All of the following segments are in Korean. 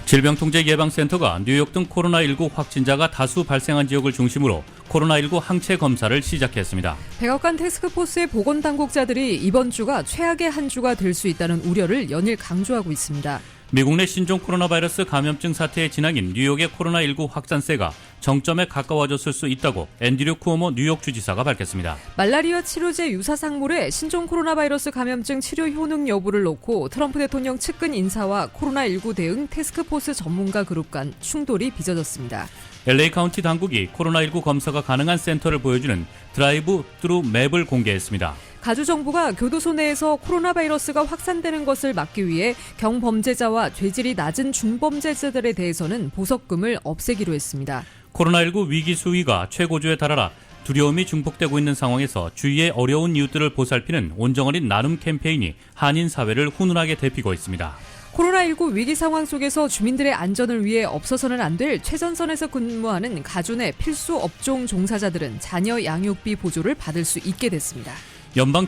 질병통제예방센터가 뉴욕 등 코로나19 확진자가 다수 발생한 지역을 중심으로 코로나19 항체 검사를 시작했습니다. 백악관 태스크포스의 보건당국자들이 이번 주가 최악의 한 주가 될 수 있다는 우려를 연일 강조하고 있습니다. 미국 내 신종 코로나 바이러스 감염증 사태의 진앙인 뉴욕의 코로나19 확산세가 정점에 가까워졌을 수 있다고 앤드류 쿠오모 뉴욕 주지사가 밝혔습니다. 말라리아 치료제 유사 작물의 신종 코로나 바이러스 감염증 치료 효능 여부를 놓고 트럼프 대통령 측근 인사와 코로나19 대응 태스크포스 전문가 그룹 간 충돌이 빚어졌습니다. LA 카운티 당국이 코로나19 검사가 가능한 센터를 보여주는 드라이브 트루 맵을 공개했습니다. 가주 정부가 교도소 내에서 코로나 바이러스가 확산되는 것을 막기 위해 경범죄자와 죄질이 낮은 중범죄자들에 대해서는 보석금을 없애기로 했습니다. 코로나19 위기 수위가 최고조에 달하라 두려움이 증폭되고 있는 상황에서 주위의 어려운 이웃들을 보살피는 온정어린 나눔 캠페인이 한인 사회를 훈훈하게 데피고 있습니다. 코로나19 위기 상황 속에서 주민들의 안전을 위해 없어서는 안 될 최전선에서 근무하는 가주 내 필수 업종 종사자들은 자녀 양육비 보조를 받을 수 있게 됐습니다.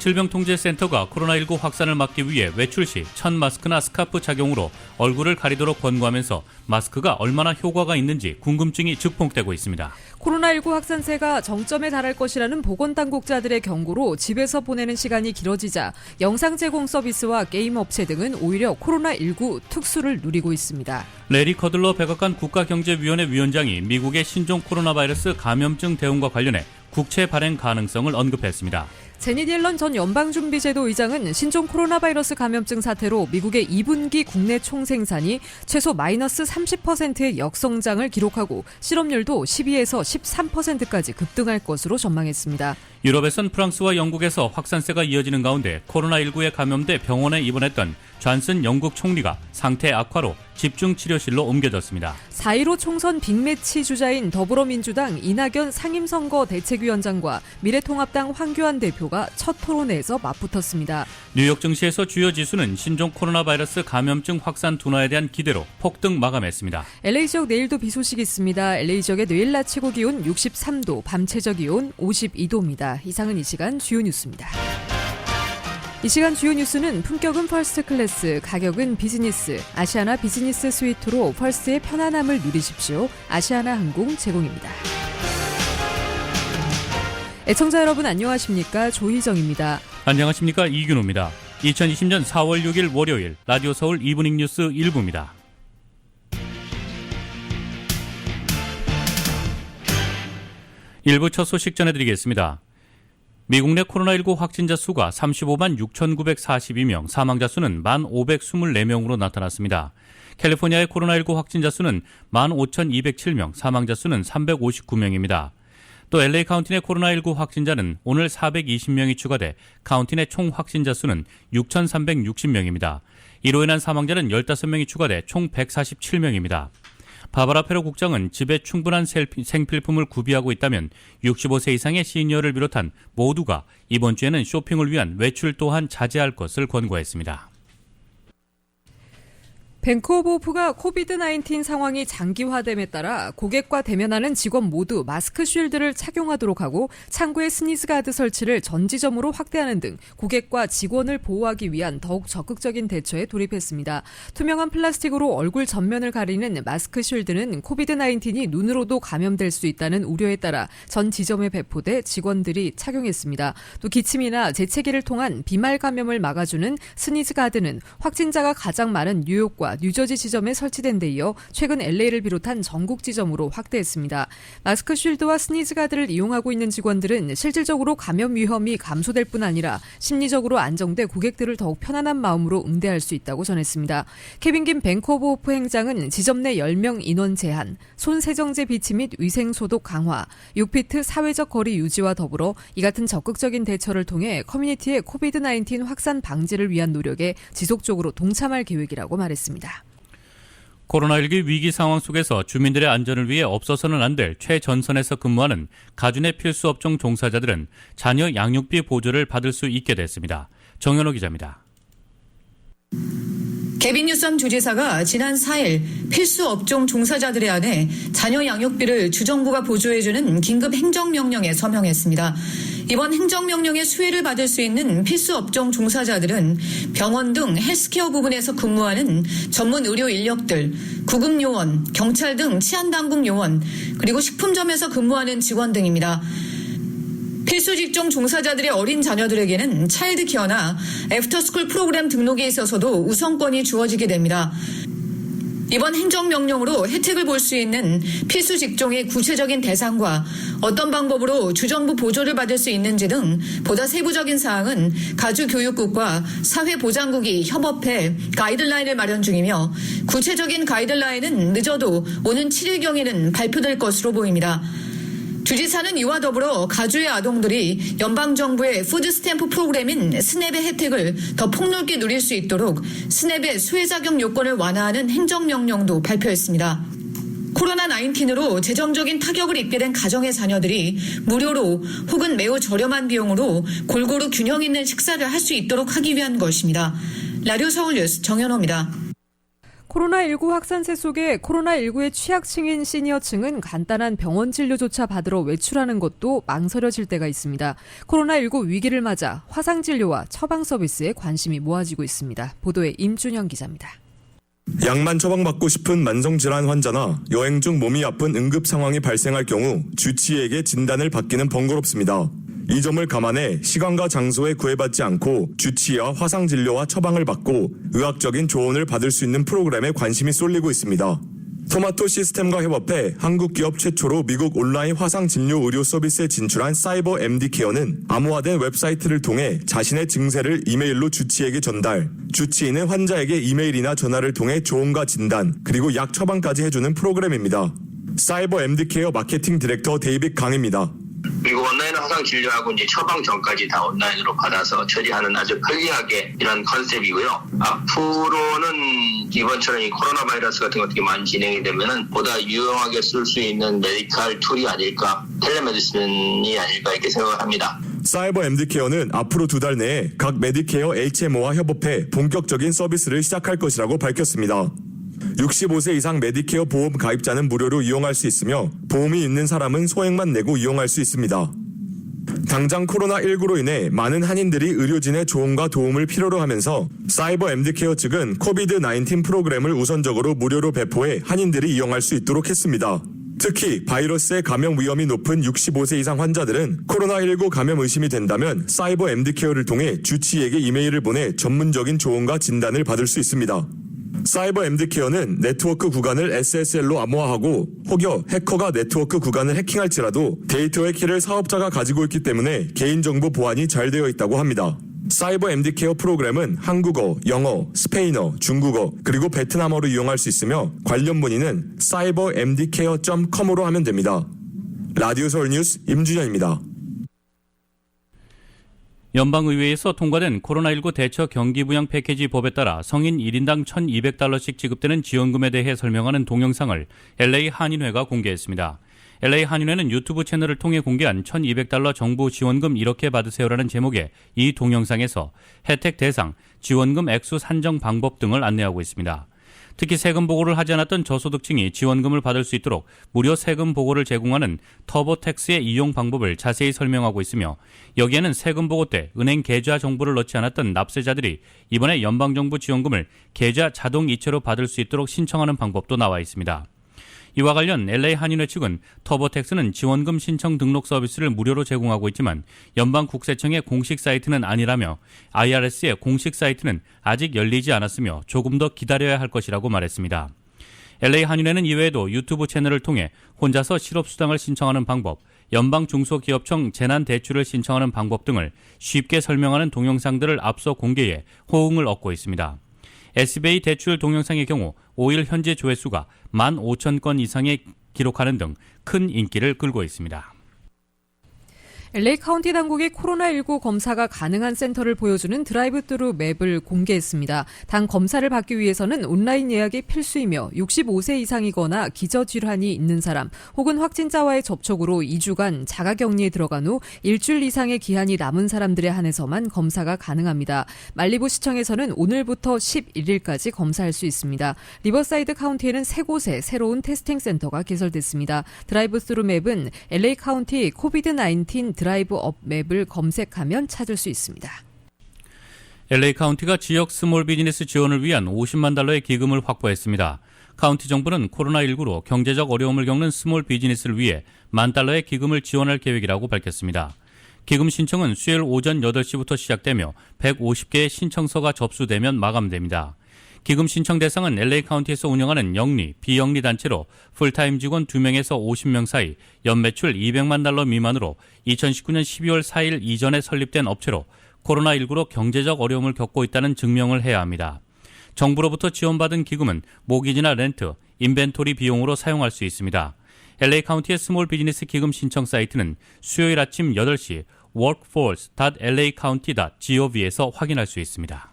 연방질병통제센터가 코로나19 확산을 막기 위해 외출 시 천 마스크나 스카프 착용으로 얼굴을 가리도록 권고하면서 마스크가 얼마나 효과가 있는지 궁금증이 증폭되고 있습니다. 코로나19 확산세가 정점에 달할 것이라는 보건당국자들의 경고로 집에서 보내는 시간이 길어지자 영상 제공 서비스와 게임 업체 등은 오히려 코로나19 특수를 누리고 있습니다. 레리 커들러 백악관 국가경제위원회 위원장이 미국의 신종 코로나 바이러스 감염증 대응과 관련해 국채 발행 가능성을 언급했습니다. 제닛 옐런 전 연방준비제도 의장은 신종 코로나 바이러스 감염증 사태로 미국의 2분기 국내 총생산이 최소 마이너스 30%의 역성장을 기록하고 실업률도 12에서 13%까지 급등할 것으로 전망했습니다. 유럽에선 프랑스와 영국에서 확산세가 이어지는 가운데 코로나19에 감염돼 병원에 입원했던 존슨 영국 총리가 상태 악화로 집중치료실로 옮겨졌습니다. 4.15 총선 빅매치 주자인 더불어민주당 이낙연 상임선거 대책위원장과 미래통합당 황교안 대표가 첫 토론회에서 맞붙었습니다. 뉴욕 증시에서 주요 지수는 신종 코로나 바이러스 감염증 확산 둔화에 대한 기대로 폭등 마감했습니다. LA 지역 내일도 비 소식이 있습니다. LA 지역의 내일 낮 최고 기온 63도, 밤 최저 기온 52도입니다. 이상은 이 시간 주요 뉴스입니다. 이 시간 주요 뉴스는 품격은 퍼스트 클래스, 가격은 비즈니스, 아시아나 비즈니스 스위트로 퍼스트의 편안함을 누리십시오. 아시아나 항공 제공입니다. 애청자 여러분 안녕하십니까? 조희정입니다. 안녕하십니까? 이균호입니다. 2020년 4월 6일 월요일 라디오 서울 이브닝 뉴스 1부입니다. 일부 첫 소식 전해드리겠습니다. 미국 내 코로나19 확진자 수가 35만 6,942명, 사망자 수는 1,524명으로 나타났습니다. 캘리포니아의 코로나19 확진자 수는 15,207명, 사망자 수는 359명입니다. 또 LA 카운티 내 코로나19 확진자는 오늘 420명이 추가돼 카운티 내 총 확진자 수는 6,360명입니다. 이로 인한 사망자는 15명이 추가돼 총 147명입니다. 바바라 페로 국장은 집에 충분한 생필품을 구비하고 있다면 65세 이상의 시니어를 비롯한 모두가 이번 주에는 쇼핑을 위한 외출 또한 자제할 것을 권고했습니다. 뱅크 오브 호프가 코비드-19 상황이 장기화됨에 따라 고객과 대면하는 직원 모두 마스크 쉴드를 착용하도록 하고 창구의 스니즈 가드 설치를 전 지점으로 확대하는 등 고객과 직원을 보호하기 위한 더욱 적극적인 대처에 돌입했습니다. 투명한 플라스틱으로 얼굴 전면을 가리는 마스크 쉴드는 코비드-19이 눈으로도 감염될 수 있다는 우려에 따라 전 지점에 배포돼 직원들이 착용했습니다. 또 기침이나 재채기를 통한 비말 감염을 막아주는 스니즈 가드는 확진자가 가장 많은 뉴욕과 뉴저지 지점에 설치된 데 이어 최근 LA를 비롯한 전국 지점으로 확대했습니다. 마스크 쉴드와 스니즈 가드를 이용하고 있는 직원들은 실질적으로 감염 위험이 감소될 뿐 아니라 심리적으로 안정돼 고객들을 더욱 편안한 마음으로 응대할 수 있다고 전했습니다. 케빈 김 뱅크 오브 호프 행장은 지점 내 10명 인원 제한, 손 세정제 비치 및 위생 소독 강화, 6피트 사회적 거리 유지와 더불어 이 같은 적극적인 대처를 통해 커뮤니티의 코비드-19 확산 방지를 위한 노력에 지속적으로 동참할 계획이라고 말했습니다. 코로나19 위기 상황 속에서 주민들의 안전을 위해 없어서는 안 될 최전선에서 근무하는 가주 내 필수 업종 종사자들은 자녀 양육비 보조를 받을 수 있게 됐습니다. 정현호 기자입니다. 개빈 뉴섬 주지사가 지난 4일 필수 업종 종사자들에 한해 자녀 양육비를 주정부가 보조해주는 긴급 행정명령에 서명했습니다. 이번 행정명령의 수혜를 받을 수 있는 필수 업종 종사자들은 병원 등 헬스케어 부분에서 근무하는 전문 의료 인력들, 구급요원, 경찰 등 치안당국 요원, 그리고 식품점에서 근무하는 직원 등입니다. 필수 직종 종사자들의 어린 자녀들에게는 차일드 케어나 애프터스쿨 프로그램 등록에 있어서도 우선권이 주어지게 됩니다. 이번 행정명령으로 혜택을 볼 수 있는 필수 직종의 구체적인 대상과 어떤 방법으로 주정부 보조를 받을 수 있는지 등 보다 세부적인 사항은 가주교육국과 사회보장국이 협업해 가이드라인을 마련 중이며 구체적인 가이드라인은 늦어도 오는 7일경에는 발표될 것으로 보입니다. 주지사는 이와 더불어 가주의 아동들이 연방정부의 푸드스탬프 프로그램인 스냅의 혜택을 더 폭넓게 누릴 수 있도록 스냅의 수혜자격 요건을 완화하는 행정명령도 발표했습니다. 코로나19으로 재정적인 타격을 입게 된 가정의 자녀들이 무료로 혹은 매우 저렴한 비용으로 골고루 균형 있는 식사를 할 수 있도록 하기 위한 것입니다. 라디오 서울뉴스 정연호입니다. 코로나19 확산세 속에 코로나19의 취약층인 시니어층은 간단한 병원 진료조차 받으러 외출하는 것도 망설여질 때가 있습니다. 코로나19 위기를 맞아 화상진료와 처방 서비스에 관심이 모아지고 있습니다. 보도에 임준영 기자입니다. 약만 처방받고 싶은 만성질환 환자나 여행 중 몸이 아픈 응급 상황이 발생할 경우 주치의에게 진단을 받기는 번거롭습니다. 이 점을 감안해 시간과 장소에 구애받지 않고 주치의와 화상진료와 처방을 받고 의학적인 조언을 받을 수 있는 프로그램에 관심이 쏠리고 있습니다. 토마토 시스템과 협업해 한국 기업 최초로 미국 온라인 화상진료 의료 서비스에 진출한 사이버 MD 케어는 암호화된 웹사이트를 통해 자신의 증세를 이메일로 주치의에게 전달, 주치의는 환자에게 이메일이나 전화를 통해 조언과 진단, 그리고 약 처방까지 해주는 프로그램입니다. 사이버 MD 케어 마케팅 디렉터 데이빗 강입니다. 그리고 온라인 화상 진료하고 이제 처방 전까지 다 온라인으로 받아서 처리하는 아주 편리하게 이런 컨셉이고요. 앞으로는 이번처럼 이 코로나 바이러스 같은 거 어떻게 많이 진행이 되면은 보다 유용하게 쓸 수 있는 메디컬 툴이 아닐까, 텔레메디슨이 아닐까 이렇게 생각합니다. 사이버 MD케어는 앞으로 2달 내에 각 메디케어 HMO와 협업해 본격적인 서비스를 시작할 것이라고 밝혔습니다. 65세 이상 메디케어 보험 가입자는 무료로 이용할 수 있으며 보험이 있는 사람은 소액만 내고 이용할 수 있습니다. 당장 코로나19로 인해 많은 한인들이 의료진의 조언과 도움을 필요로 하면서 사이버 MD케어 측은 코비드-19 프로그램을 우선적으로 무료로 배포해 한인들이 이용할 수 있도록 했습니다. 특히 바이러스의 감염 위험이 높은 65세 이상 환자들은 코로나19 감염 의심이 된다면 사이버 MD케어를 통해 주치의에게 이메일을 보내 전문적인 조언과 진단을 받을 수 있습니다. 사이버 MD케어는 네트워크 구간을 SSL로 암호화하고 혹여 해커가 네트워크 구간을 해킹할지라도 데이터의 키를 사업자가 가지고 있기 때문에 개인정보 보안이 잘 되어 있다고 합니다. 사이버 MD케어 프로그램은 한국어, 영어, 스페인어, 중국어, 그리고 베트남어로 이용할 수 있으며 관련 문의는 cybermdcare.com으로 하면 됩니다. 라디오 서울뉴스 임준현입니다. 연방의회에서 통과된 코로나19 대처 경기부양 패키지 법에 따라 성인 1인당 $1,200씩 지급되는 지원금에 대해 설명하는 동영상을 LA 한인회가 공개했습니다. LA 한인회는 유튜브 채널을 통해 공개한 $1,200 정부 지원금 이렇게 받으세요라는 제목의 이 동영상에서 혜택 대상, 지원금 액수 산정 방법 등을 안내하고 있습니다. 특히 세금 보고를 하지 않았던 저소득층이 지원금을 받을 수 있도록 무료 세금 보고를 제공하는 터보택스의 이용 방법을 자세히 설명하고 있으며 여기에는 세금 보고 때 은행 계좌 정보를 넣지 않았던 납세자들이 이번에 연방정부 지원금을 계좌 자동 이체로 받을 수 있도록 신청하는 방법도 나와 있습니다. 이와 관련 LA 한인회 측은 터보택스는 지원금 신청 등록 서비스를 무료로 제공하고 있지만 연방국세청의 공식 사이트는 아니라며 IRS의 공식 사이트는 아직 열리지 않았으며 조금 더 기다려야 할 것이라고 말했습니다. LA 한인회는 이외에도 유튜브 채널을 통해 혼자서 실업수당을 신청하는 방법, 연방중소기업청 재난대출을 신청하는 방법 등을 쉽게 설명하는 동영상들을 앞서 공개해 호응을 얻고 있습니다. SBA 대출 동영상의 경우 5일 현재 조회수가 15,000건 이상에 기록하는 등 큰 인기를 끌고 있습니다. LA 카운티 당국이 코로나19 검사가 가능한 센터를 보여주는 드라이브-스루 맵을 공개했습니다. 당 검사를 받기 위해서는 온라인 예약이 필수이며 65세 이상이거나 기저질환이 있는 사람 혹은 확진자와의 접촉으로 2주간 자가격리에 들어간 후 일주일 이상의 기한이 남은 사람들에 한해서만 검사가 가능합니다. 말리부 시청에서는 오늘부터 11일까지 검사할 수 있습니다. 리버사이드 카운티에는 3곳에 새로운 테스팅 센터가 개설됐습니다. 드라이브-스루 맵은 LA 카운티 코비드-19 드라이브 업 맵을 검색하면 찾을 수 있습니다. LA 카운티가 지역 스몰 비즈니스 지원을 위한 50만 달러의 기금을 확보했습니다. 카운티 정부는 코로나19로 경제적 어려움을 겪는 스몰 비즈니스를 위해 $10,000의 기금을 지원할 계획이라고 밝혔습니다. 기금 신청은 수요일 오전 8시부터 시작되며 150개의 신청서가 접수되면 마감됩니다. 기금 신청 대상은 LA 카운티에서 운영하는 영리, 비영리 단체로 풀타임 직원 2명에서 50명 사이 연매출 $200만 달러 미만으로 2019년 12월 4일 이전에 설립된 업체로 코로나19로 경제적 어려움을 겪고 있다는 증명을 해야 합니다. 정부로부터 지원받은 기금은 모기지나 렌트, 인벤토리 비용으로 사용할 수 있습니다. LA 카운티의 스몰 비즈니스 기금 신청 사이트는 수요일 아침 8시 workforce.lacounty.gov에서 확인할 수 있습니다.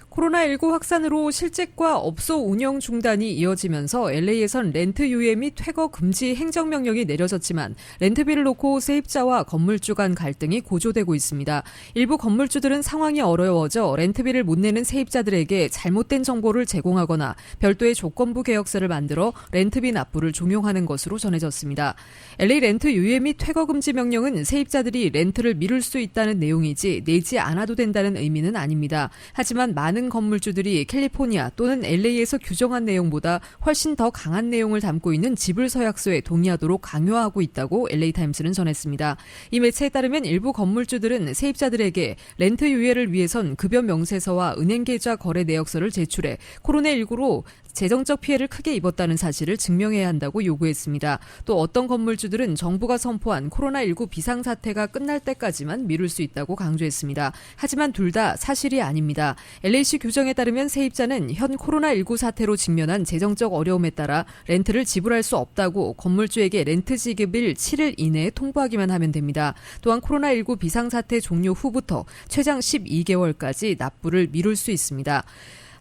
코로나19 확산으로 실직과 업소 운영 중단이 이어지면서 LA에선 렌트 유예 및 퇴거 금지 행정명령이 내려졌지만 렌트비를 놓고 세입자와 건물주 간 갈등이 고조되고 있습니다. 일부 건물주들은 상황이 어려워져 렌트비를 못 내는 세입자들에게 잘못된 정보를 제공하거나 별도의 조건부 계약서를 만들어 렌트비 납부를 종용하는 것으로 전해졌습니다. LA 렌트 유예 및 퇴거 금지 명령은 세입자들이 렌트를 미룰 수 있다는 내용이지 내지 않아도 된다는 의미는 아닙니다. 하지만 많은 건물주들이 캘리포니아 또는 LA에서 규정한 내용보다 훨씬 더 강한 내용을 담고 있는 지불서약서에 동의하도록 강요하고 있다고 LA타임스는 전했습니다. 이 매체에 따르면 일부 건물주들은 세입자들에게 렌트 유예를 위해선 급여 명세서와 은행계좌 거래 내역서를 제출해 코로나19로 재정적 피해를 크게 입었다는 사실을 증명해야 한다고 요구했습니다. 또 어떤 건물주들은 정부가 선포한 코로나19 비상사태가 끝날 때까지만 미룰 수 있다고 강조했습니다. 하지만 둘 다 사실이 아닙니다. LA시 규정에 따르면 세입자는 현 코로나19 사태로 직면한 재정적 어려움에 따라 렌트를 지불할 수 없다고 건물주에게 렌트 지급일 7일 이내에 통보하기만 하면 됩니다. 또한 코로나19 비상사태 종료 후부터 최장 12개월까지 납부를 미룰 수 있습니다.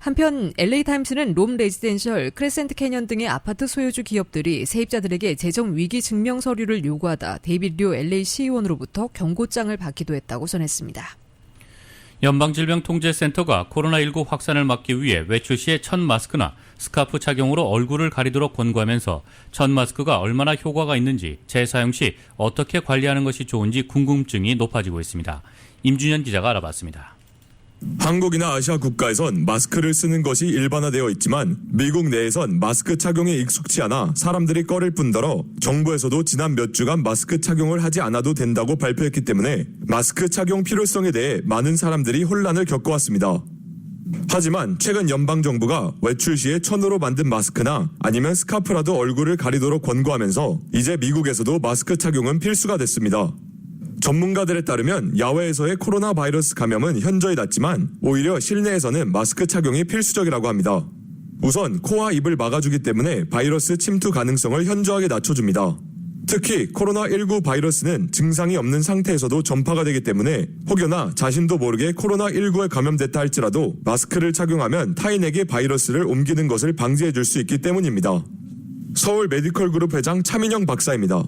한편 LA타임스는 롬 레지덴셜, 크레센트 캐년 등의 아파트 소유주 기업들이 세입자들에게 재정 위기 증명 서류를 요구하다 데이비드 류 LA 시의원으로부터 경고장을 받기도 했다고 전했습니다. 연방질병통제센터가 코로나19 확산을 막기 위해 외출 시에 천 마스크나 스카프 착용으로 얼굴을 가리도록 권고하면서 천 마스크가 얼마나 효과가 있는지, 재사용 시 어떻게 관리하는 것이 좋은지 궁금증이 높아지고 있습니다. 임준현 기자가 알아봤습니다. 한국이나 아시아 국가에선 마스크를 쓰는 것이 일반화되어 있지만 미국 내에선 마스크 착용에 익숙치 않아 사람들이 꺼릴 뿐더러 정부에서도 지난 몇 주간 마스크 착용을 하지 않아도 된다고 발표했기 때문에 마스크 착용 필요성에 대해 많은 사람들이 혼란을 겪어왔습니다. 하지만 최근 연방정부가 외출 시에 천으로 만든 마스크나 아니면 스카프라도 얼굴을 가리도록 권고하면서 이제 미국에서도 마스크 착용은 필수가 됐습니다. 전문가들에 따르면 야외에서의 코로나 바이러스 감염은 현저히 낮지만 오히려 실내에서는 마스크 착용이 필수적이라고 합니다. 우선 코와 입을 막아주기 때문에 바이러스 침투 가능성을 현저하게 낮춰줍니다. 특히 코로나19 바이러스는 증상이 없는 상태에서도 전파가 되기 때문에 혹여나 자신도 모르게 코로나19에 감염됐다 할지라도 마스크를 착용하면 타인에게 바이러스를 옮기는 것을 방지해줄 수 있기 때문입니다. 서울 메디컬 그룹 회장 차민영 박사입니다.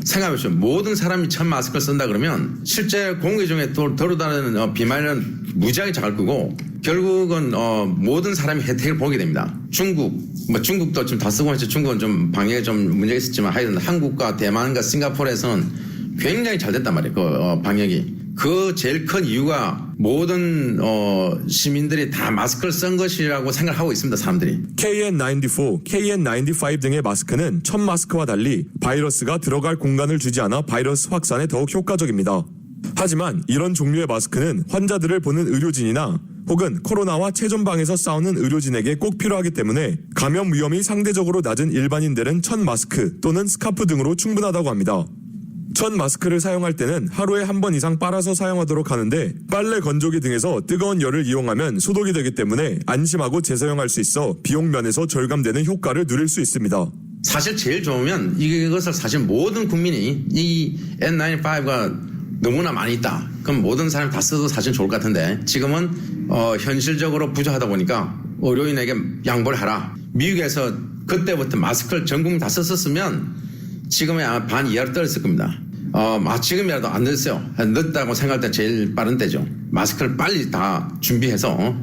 생각해보시죠. 모든 사람이 천 마스크를 쓴다 그러면 실제 공기 중에 돌아다니는 비말은 무지하게 작을 거고 결국은 모든 사람이 혜택을 보게 됩니다. 중국도 지금 다 쓰고 있죠. 중국은 좀 방역에 좀 문제가 있었지만 하여튼 한국과 대만과 싱가포르에서는 굉장히 잘 됐단 말이에요. 방역이. 그 제일 큰 이유가 모든 시민들이 다 마스크를 쓴 것이라고 생각하고 있습니다. 사람들이. KN94, KN95 등의 마스크는 천 마스크와 달리 바이러스가 들어갈 공간을 주지 않아 바이러스 확산에 더욱 효과적입니다. 하지만 이런 종류의 마스크는 환자들을 보는 의료진이나 혹은 코로나와 최전방에서 싸우는 의료진에게 꼭 필요하기 때문에 감염 위험이 상대적으로 낮은 일반인들은 천 마스크 또는 스카프 등으로 충분하다고 합니다. 천 마스크를 사용할 때는 하루에 한 번 이상 빨아서 사용하도록 하는데 빨래 건조기 등에서 뜨거운 열을 이용하면 소독이 되기 때문에 안심하고 재사용할 수 있어 비용 면에서 절감되는 효과를 누릴 수 있습니다. 사실 제일 좋으면 이것을 사실 모든 국민이 이 N95가 너무나 많이 있다. 그럼 모든 사람이 다 써도 사실 좋을 것 같은데 지금은 현실적으로 부족하다 보니까 의료인에게 양보를 하라. 미국에서 그때부터 마스크를 전 국민 다 썼으면 지금의 반 이하로 떨어졌을 겁니다. 지금이라도 안 늦었어요. 늦다고 생각할 때 제일 빠른 때죠. 마스크를 빨리 다 준비해서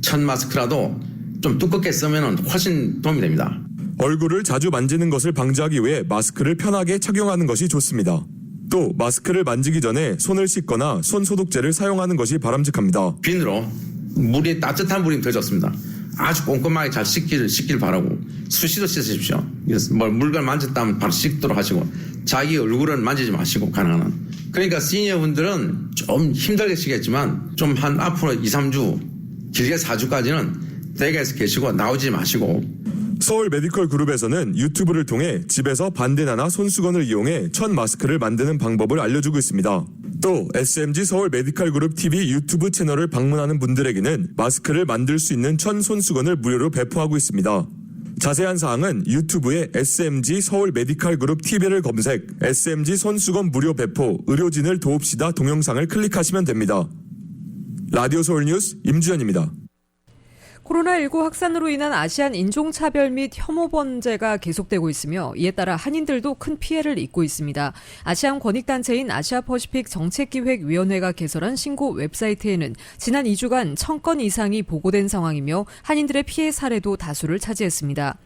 천 마스크라도 좀 두껍게 쓰면 훨씬 도움이 됩니다. 얼굴을 자주 만지는 것을 방지하기 위해 마스크를 편하게 착용하는 것이 좋습니다. 또 마스크를 만지기 전에 손을 씻거나 손 소독제를 사용하는 것이 바람직합니다. 비누로 물이 따뜻한 물이 더 좋습니다. 아주 꼼꼼하게 잘 씻길 바라고 수시로 씻으십시오. 뭐 물건 만졌다면 바로 씻도록 하시고 자기 얼굴은 만지지 마시고 가능한 한. 그러니까 시니어분들은 좀 힘들겠지만 좀 한 앞으로 2, 3주 길게 4주까지는 댁에서 계시고 나오지 마시고. 서울 메디컬 그룹에서는 유튜브를 통해 집에서 반데나나 손수건을 이용해 천 마스크를 만드는 방법을 알려주고 있습니다. 또 SMG 서울 메디컬 그룹 TV 유튜브 채널을 방문하는 분들에게는 마스크를 만들 수 있는 천 손수건을 무료로 배포하고 있습니다. 자세한 사항은 유튜브에 SMG 서울 메디컬 그룹 TV를 검색, SMG 손수건 무료 배포, 의료진을 도웁시다 동영상을 클릭하시면 됩니다. 라디오 서울 뉴스 임주현입니다. 코로나19 확산으로 인한 아시안 인종차별 및 혐오 범죄가 계속되고 있으며 이에 따라 한인들도 큰 피해를 입고 있습니다. 아시안 권익단체인 아시아퍼시픽 정책기획위원회가 개설한 신고 웹사이트에는 지난 2주간 1000건 이상이 보고된 상황이며 한인들의 피해 사례도 다수를 차지했습니다.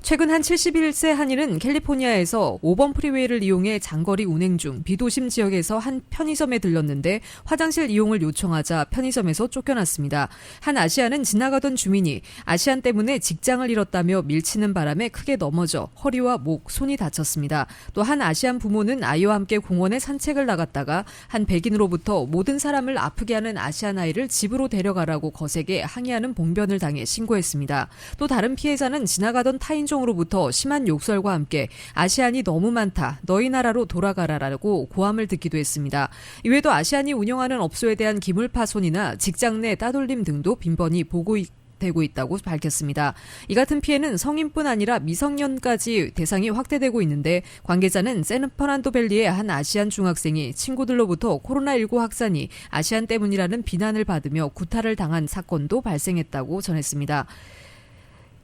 최근 한 71세 한인은 캘리포니아에서 5번 프리웨이를 이용해 장거리 운행 중 비도심 지역에서 한 편의점에 들렀는데 화장실 이용을 요청하자 편의점에서 쫓겨났습니다. 한 아시안은 지나가던 주민이 아시안 때문에 직장을 잃었다며 밀치는 바람에 크게 넘어져 허리와 목, 손이 다쳤습니다. 또 한 아시안 부모는 아이와 함께 공원에 산책을 나갔다가 한 백인으로부터 모든 사람을 아프게 하는 아시안 아이를 집으로 데려가라고 거세게 항의하는 봉변을 당해 신고했습니다. 또 다른 피해자는 지나가던 타인종으로부터 심한 욕설과 함께 아시안이 너무 많다, 너희 나라로 돌아가라라고 고함을 듣기도 했습니다. 이외에도 아시안이 운영하는 업소에 대한 기물 파손이나 직장 내 따돌림 등도 빈번히 보고되고 있다고 밝혔습니다. 이 같은 피해는 성인뿐 아니라 미성년까지 대상이 확대되고 있는데 관계자는 샌퍼난도밸리의 한 아시안 중학생이 친구들로부터 코로나19 확산이 아시안 때문이라는 비난을 받으며 구타를 당한 사건도 발생했다고 전했습니다.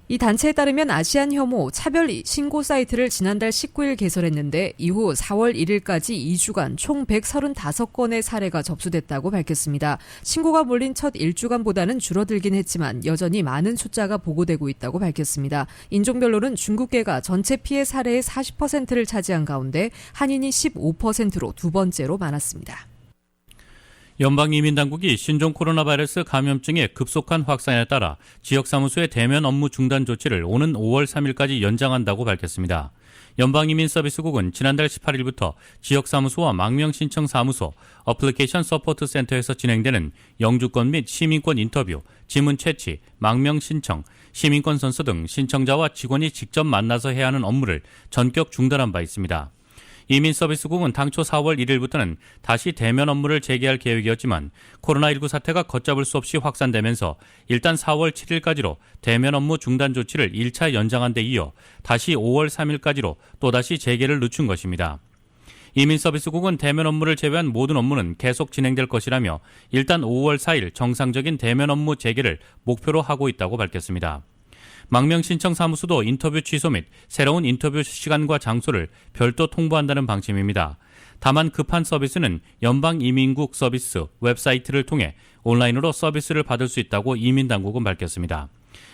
이 단체에 따르면 아시안 혐오 차별 신고 사이트를 지난달 19일 개설했는데 이후 4월 1일까지 2주간 총 135건의 사례가 접수됐다고 밝혔습니다. 신고가 몰린 첫 1주간보다는 줄어들긴 했지만 여전히 많은 숫자가 보고되고 있다고 밝혔습니다. 인종별로는 중국계가 전체 피해 사례의 40%를 차지한 가운데 한인이 15%로 두 번째로 많았습니다. 연방이민당국이 신종 코로나 바이러스 감염증의 급속한 확산에 따라 지역사무소의 대면 업무 중단 조치를 오는 5월 3일까지 연장한다고 밝혔습니다. 연방이민서비스국은 지난달 18일부터 지역사무소와 망명신청사무소, 어플리케이션 서포트 센터에서 진행되는 영주권 및 시민권 인터뷰, 지문 채취, 망명신청, 시민권 선서 등 신청자와 직원이 직접 만나서 해야 하는 업무를 전격 중단한 바 있습니다. 이민서비스국은 당초 4월 1일부터는 다시 대면 업무를 재개할 계획이었지만 코로나19 사태가 걷잡을 수 없이 확산되면서 일단 4월 7일까지로 대면 업무 중단 조치를 1차 연장한 데 이어 다시 5월 3일까지로 또다시 재개를 늦춘 것입니다. 이민서비스국은 대면 업무를 제외한 모든 업무는 계속 진행될 것이라며 일단 5월 4일 정상적인 대면 업무 재개를 목표로 하고 있다고 밝혔습니다. 망명신청사무소도 인터뷰 취소 및 새로운 인터뷰 시간과 장소를 별도 통보한다는 방침입니다. 다만 급한 서비스는 연방이민국 서비스 웹사이트를 통해 온라인으로 서비스를 받을 수 있다고 이민당국은 밝혔습니다.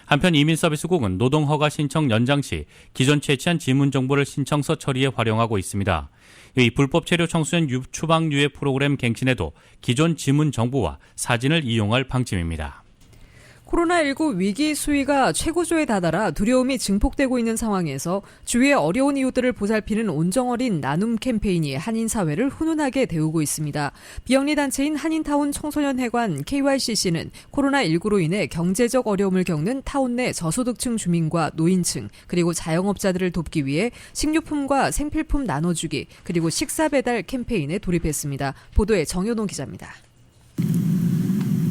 한편 이민서비스국은 노동허가 신청 연장 시 기존 채취한 지문 정보를 신청서 처리에 활용하고 있습니다. 이 불법 체류 청소년 추방 유예 프로그램 갱신에도 기존 지문 정보와 사진을 이용할 방침입니다. 코로나19 위기 수위가 최고조에 다다라 두려움이 증폭되고 있는 상황에서 주위의 어려운 이웃들을 보살피는 온정어린 나눔 캠페인이 한인 사회를 훈훈하게 데우고 있습니다. 비영리 단체인 한인타운 청소년회관 KYCC는 코로나19로 인해 경제적 어려움을 겪는 타운 내 저소득층 주민과 노인층 그리고 자영업자들을 돕기 위해 식료품과 생필품 나눠주기 그리고 식사 배달 캠페인에 돌입했습니다. 보도에 정효동 기자입니다.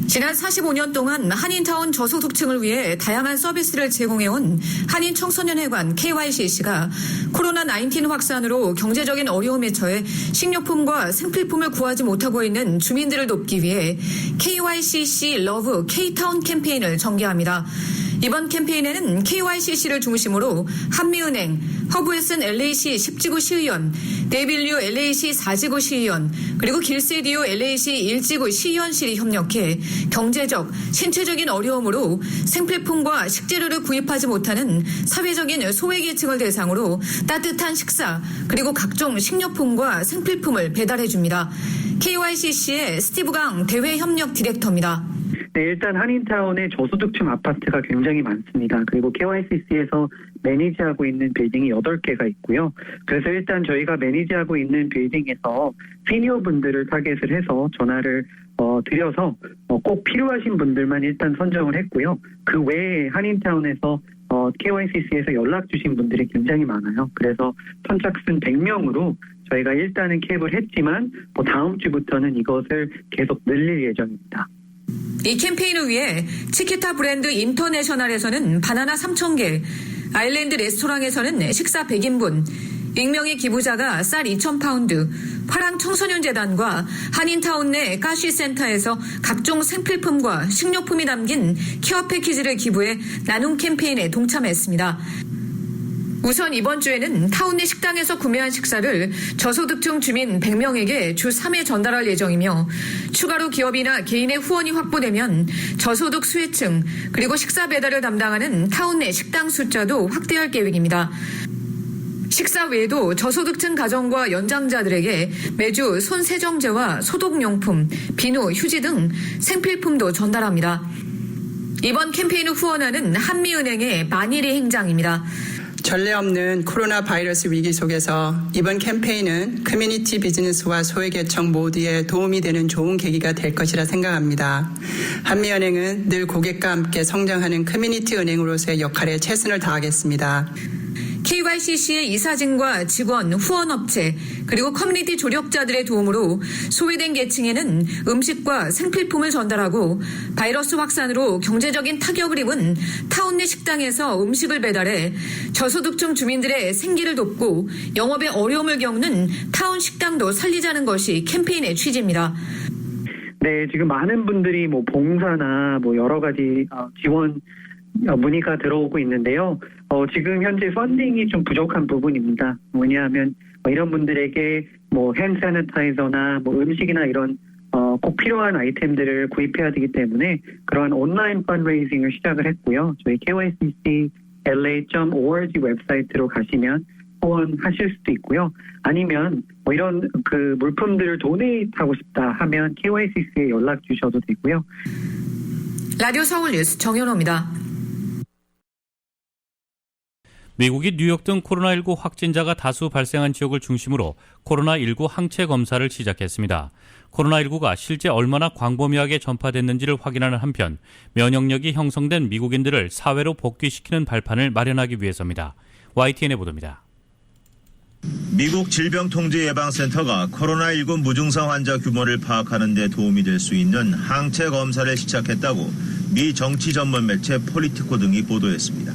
지난 45년 동안 한인타운 저소득층을 위해 다양한 서비스를 제공해온 한인청소년회관 KYCC가 코로나19 확산으로 경제적인 어려움에 처해 식료품과 생필품을 구하지 못하고 있는 주민들을 돕기 위해 KYCC 러브 K타운 캠페인을 전개합니다. 이번 캠페인에는 KYCC를 중심으로 한미은행, 허브윌슨 LAC 10지구 시의원, 데이빌류 LA시 4지구 시의원 그리고 길세디오 LA시 1지구 시의원실이 협력해 경제적, 신체적인 어려움으로 생필품과 식재료를 구입하지 못하는 사회적인 소외계층을 대상으로 따뜻한 식사 그리고 각종 식료품과 생필품을 배달해 줍니다. KYCC의 스티브 강 대외협력 디렉터입니다. 네, 일단 한인타운에 저소득층 아파트가 굉장히 많습니다. 그리고 KYCC에서 매니지하고 있는 빌딩이 8개가 있고요. 그래서 일단 저희가 매니지하고 있는 빌딩에서 시니어 분들을 타겟을 해서 전화를 드려서 꼭 필요하신 분들만 일단 선정을 했고요. 그 외에 한인타운에서 KYCC에서 연락 주신 분들이 굉장히 많아요. 그래서 선착순 100명으로 저희가 일단은 캡을 했지만 다음 주부터는 이것을 계속 늘릴 예정입니다. 이 캠페인을 위해 치키타 브랜드 인터내셔널에서는 바나나 3,000개, 아일랜드 레스토랑에서는 식사 100인분, 익명의 기부자가 쌀 2,000파운드, 화랑 청소년재단과 한인타운 내 가시센터에서 각종 생필품과 식료품이 담긴 케어 패키지를 기부해 나눔 캠페인에 동참했습니다. 우선 이번 주에는 타운 내 식당에서 구매한 식사를 저소득층 주민 100명에게 주 3회 전달할 예정이며 추가로 기업이나 개인의 후원이 확보되면 저소득 수혜층 그리고 식사 배달을 담당하는 타운 내 식당 숫자도 확대할 계획입니다. 식사 외에도 저소득층 가정과 연장자들에게 매주 손세정제와 소독용품, 비누, 휴지 등 생필품도 전달합니다. 이번 캠페인을 후원하는 한미은행의 만일의 행장입니다. 전례 없는 코로나 바이러스 위기 속에서 이번 캠페인은 커뮤니티 비즈니스와 소외계층 모두에 도움이 되는 좋은 계기가 될 것이라 생각합니다. 한미은행은 늘 고객과 함께 성장하는 커뮤니티 은행으로서의 역할에 최선을 다하겠습니다. KYCC의 이사진과 직원, 후원업체, 그리고 커뮤니티 조력자들의 도움으로 소외된 계층에는 음식과 생필품을 전달하고 바이러스 확산으로 경제적인 타격을 입은 타운 내 식당에서 음식을 배달해 저소득층 주민들의 생계를 돕고 영업에 어려움을 겪는 타운 식당도 살리자는 것이 캠페인의 취지입니다. 네, 지금 많은 분들이 봉사나 여러 가지 지원 문의가 들어오고 있는데요. 지금 현재 펀딩이 좀 부족한 부분입니다. 왜냐하면 이런 분들에게 핸드 세니타이저나 음식이나 이런 꼭 필요한 아이템들을 구입해야 되기 때문에 그러한 온라인 펀드레이징을 시작을 했고요. 저희 kyccla.org 웹사이트로 가시면 후원하실 수도 있고요. 아니면 이런 물품들을 도네이트하고 싶다 하면 KYCC에 연락 주셔도 되고요. 라디오 서울 뉴스 정현호입니다. 미국이 뉴욕 등 코로나19 확진자가 다수 발생한 지역을 중심으로 코로나19 항체 검사를 시작했습니다. 코로나19가 실제 얼마나 광범위하게 전파됐는지를 확인하는 한편 면역력이 형성된 미국인들을 사회로 복귀시키는 발판을 마련하기 위해서입니다. YTN의 보도입니다. 미국 질병통제예방센터가 코로나19 무증상 환자 규모를 파악하는 데 도움이 될 수 있는 항체 검사를 시작했다고 미 정치 전문 매체 폴리티코 등이 보도했습니다.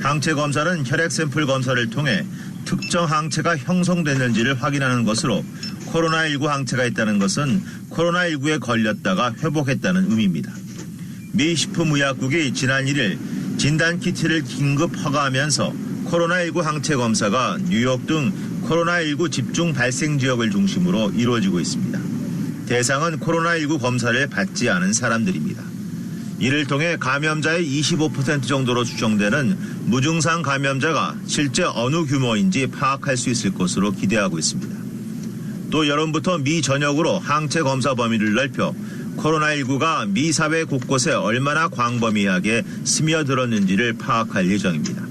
항체 검사는 혈액 샘플 검사를 통해 특정 항체가 형성됐는지를 확인하는 것으로 코로나19 항체가 있다는 것은 코로나19에 걸렸다가 회복했다는 의미입니다. 미 식품의약국이 지난 1일 진단키트를 긴급 허가하면서 코로나19 항체 검사가 뉴욕 등 코로나19 집중 발생 지역을 중심으로 이루어지고 있습니다. 대상은 코로나19 검사를 받지 않은 사람들입니다. 이를 통해 감염자의 25% 정도로 추정되는 무증상 감염자가 실제 어느 규모인지 파악할 수 있을 것으로 기대하고 있습니다. 또 여름부터 미 전역으로 항체 검사 범위를 넓혀 코로나19가 미 사회 곳곳에 얼마나 광범위하게 스며들었는지를 파악할 예정입니다.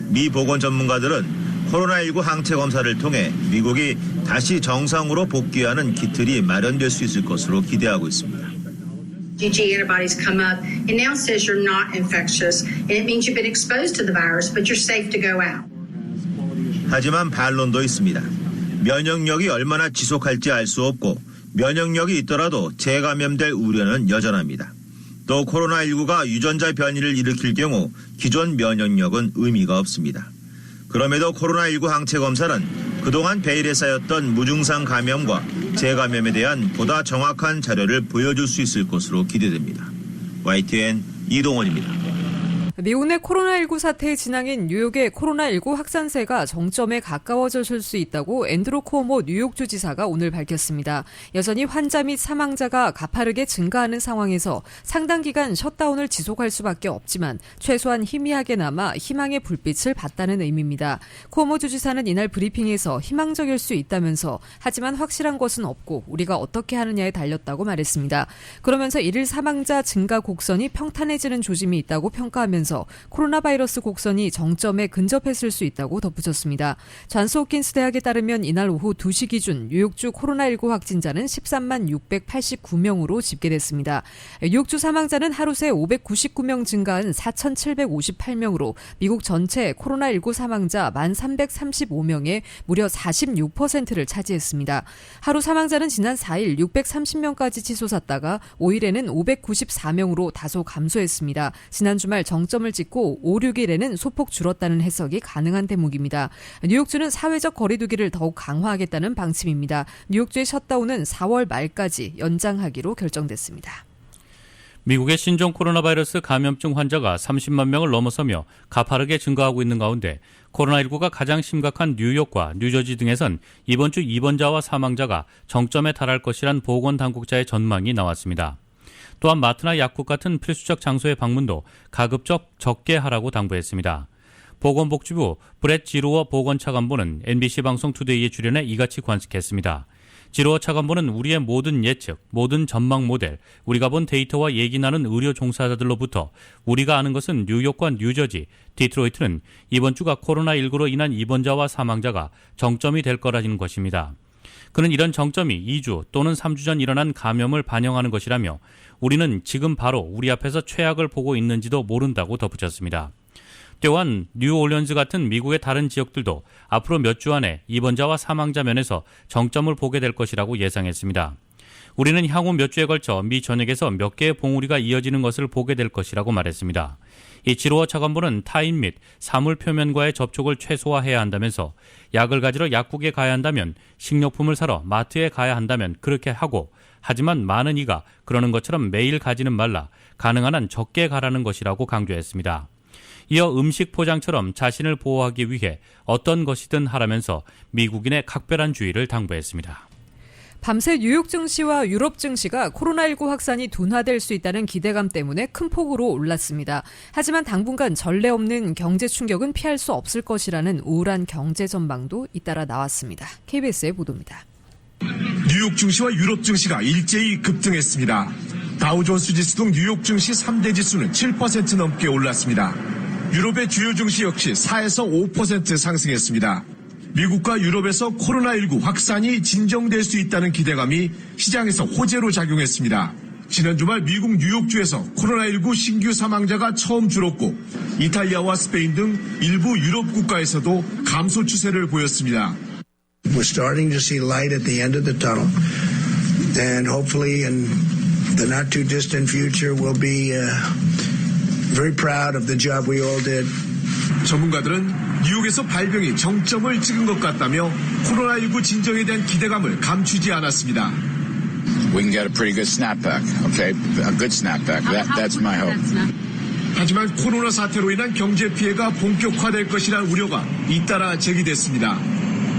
미 보건 전문가들은 코로나19 항체 검사를 통해 미국이 다시 정상으로 복귀하는 기틀이 마련될 수 있을 것으로 기대하고 있습니다. IgG antibodies come up and now says you're not infectious and it means you've been exposed to the virus but you're safe to go out. 하지만 반론도 있습니다. 면역력이 얼마나 지속할지 알 수 없고 면역력이 있더라도 재감염될 우려는 여전합니다. 또 코로나19가 유전자 변이를 일으킬 경우 기존 면역력은 의미가 없습니다. 그럼에도 코로나19 항체 검사는 그동안 베일에 쌓였던 무증상 감염과 재감염에 대한 보다 정확한 자료를 보여줄 수 있을 것으로 기대됩니다. YTN 이동원입니다. 미국 내 코로나19 사태의 진앙인 뉴욕의 코로나19 확산세가 정점에 가까워질 수 있다고 앤드루 쿠오모 뉴욕주 지사가 오늘 밝혔습니다. 여전히 환자 및 사망자가 가파르게 증가하는 상황에서 상당 기간 셧다운을 지속할 수밖에 없지만 최소한 희미하게나마 희망의 불빛을 봤다는 의미입니다. 쿠오모 주지사는 이날 브리핑에서 희망적일 수 있다면서 하지만 확실한 것은 없고 우리가 어떻게 하느냐에 달렸다고 말했습니다. 그러면서 1일 사망자 증가 곡선이 평탄해지는 조짐이 있다고 평가하면서 코로나 바이러스 곡선이 정점에 근접했을 수 있다고 덧붙였습니다. 존스 홉킨스 대학에 따르면 이날 오후 2시 기준 뉴욕주 코로나19 확진자는 13만 689명으로 집계됐습니다. 뉴욕주 사망자는 하루 새 599명 증가한 4,758명으로 미국 전체 코로나19 사망자 1,335명의 무려 46%를 차지했습니다. 하루 사망자는 지난 4일 630명까지 치솟았다가 5일에는 594명으로 다소 감소했습니다. 지난 주말 정점을 찍고 5, 6일에는 소폭 줄었다는 해석이 가능한 대목입니다. 뉴욕주는 사회적 거리두기를 더욱 강화하겠다는 방침입니다. 뉴욕주의 셧다운은 4월 말까지 연장하기로 결정됐습니다. 미국의 신종 코로나 바이러스 감염증 환자가 30만 명을 넘어서며 가파르게 증가하고 있는 가운데 코로나19가 가장 심각한 뉴욕과 뉴저지 등에선 이번 주 입원자와 사망자가 정점에 달할 것이란 보건당국자의 전망이 나왔습니다. 또한 마트나 약국 같은 필수적 장소의 방문도 가급적 적게 하라고 당부했습니다. 보건복지부 브렛 지루어 보건차관보는 NBC 방송 투데이에 출연해 이같이 관측했습니다. 지루어 차관보는 우리의 모든 예측, 모든 전망 모델, 우리가 본 데이터와 얘기 나눈 의료 종사자들로부터 우리가 아는 것은 뉴욕과 뉴저지, 디트로이트는 이번 주가 코로나19로 인한 입원자와 사망자가 정점이 될 거라는 것입니다. 그는 이런 정점이 2주 또는 3주 전 일어난 감염을 반영하는 것이라며 우리는 지금 바로 우리 앞에서 최악을 보고 있는지도 모른다고 덧붙였습니다. 또한 뉴올리언스 같은 미국의 다른 지역들도 앞으로 몇 주 안에 입원자와 사망자 면에서 정점을 보게 될 것이라고 예상했습니다. 우리는 향후 몇 주에 걸쳐 미 전역에서 몇 개의 봉우리가 이어지는 것을 보게 될 것이라고 말했습니다. 이 지루어 차관보는 타인 및 사물 표면과의 접촉을 최소화해야 한다면서 약을 가지러 약국에 가야 한다면 식료품을 사러 마트에 가야 한다면 그렇게 하고 하지만 많은 이가 그러는 것처럼 매일 가지는 말라 가능한 한 적게 가라는 것이라고 강조했습니다. 이어 음식 포장처럼 자신을 보호하기 위해 어떤 것이든 하라면서 미국인의 각별한 주의를 당부했습니다. 밤새 뉴욕 증시와 유럽 증시가 코로나19 확산이 둔화될 수 있다는 기대감 때문에 큰 폭으로 올랐습니다. 하지만 당분간 전례 없는 경제 충격은 피할 수 없을 것이라는 우울한 경제 전망도 잇따라 나왔습니다. KBS의 보도입니다. 뉴욕 증시와 유럽 증시가 일제히 급등했습니다. 다우존스 지수 등 뉴욕 증시 3대 지수는 7% 넘게 올랐습니다. 유럽의 주요 증시 역시 4에서 5% 상승했습니다. 미국과 유럽에서 코로나19 확산이 진정될 수 있다는 기대감이 시장에서 호재로 작용했습니다. 지난 주말 미국 뉴욕주에서 코로나19 신규 사망자가 처음 줄었고 이탈리아와 스페인 등 일부 유럽 국가에서도 감소 추세를 보였습니다. We're starting to see light at the end of the tunnel, and hopefully in the not too distant future we'll be very proud of the job we all did. 전문가들은 뉴욕에서 발병이 정점을 찍은 것 같다며 코로나19 진정에 대한 기대감을 감추지 않았습니다. We can get a pretty good snapback, okay? A good snapback. That's my hope. 하지만 코로나 사태로 인한 경제 피해가 본격화될 것이라는 우려가 잇따라 제기됐습니다.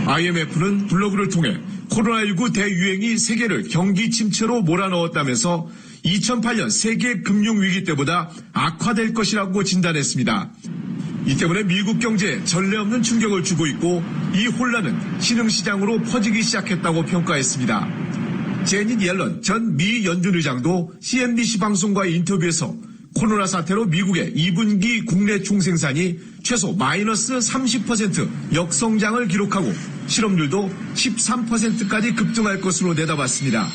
IMF는 블로그를 통해 코로나19 대유행이 세계를 경기 침체로 몰아넣었다면서 2008년 세계 금융위기 때보다 악화될 것이라고 진단했습니다. 이 때문에 미국 경제에 전례 없는 충격을 주고 있고 이 혼란은 신흥시장으로 퍼지기 시작했다고 평가했습니다. 제닛 옐런 전 미 연준 의장도 CNBC 방송과의 인터뷰에서 코로나 사태로 미국의 2분기 국내 총생산이 최소 마이너스 30% 역성장을 기록하고 실업률도 13%까지 급등할 것으로 내다봤습니다.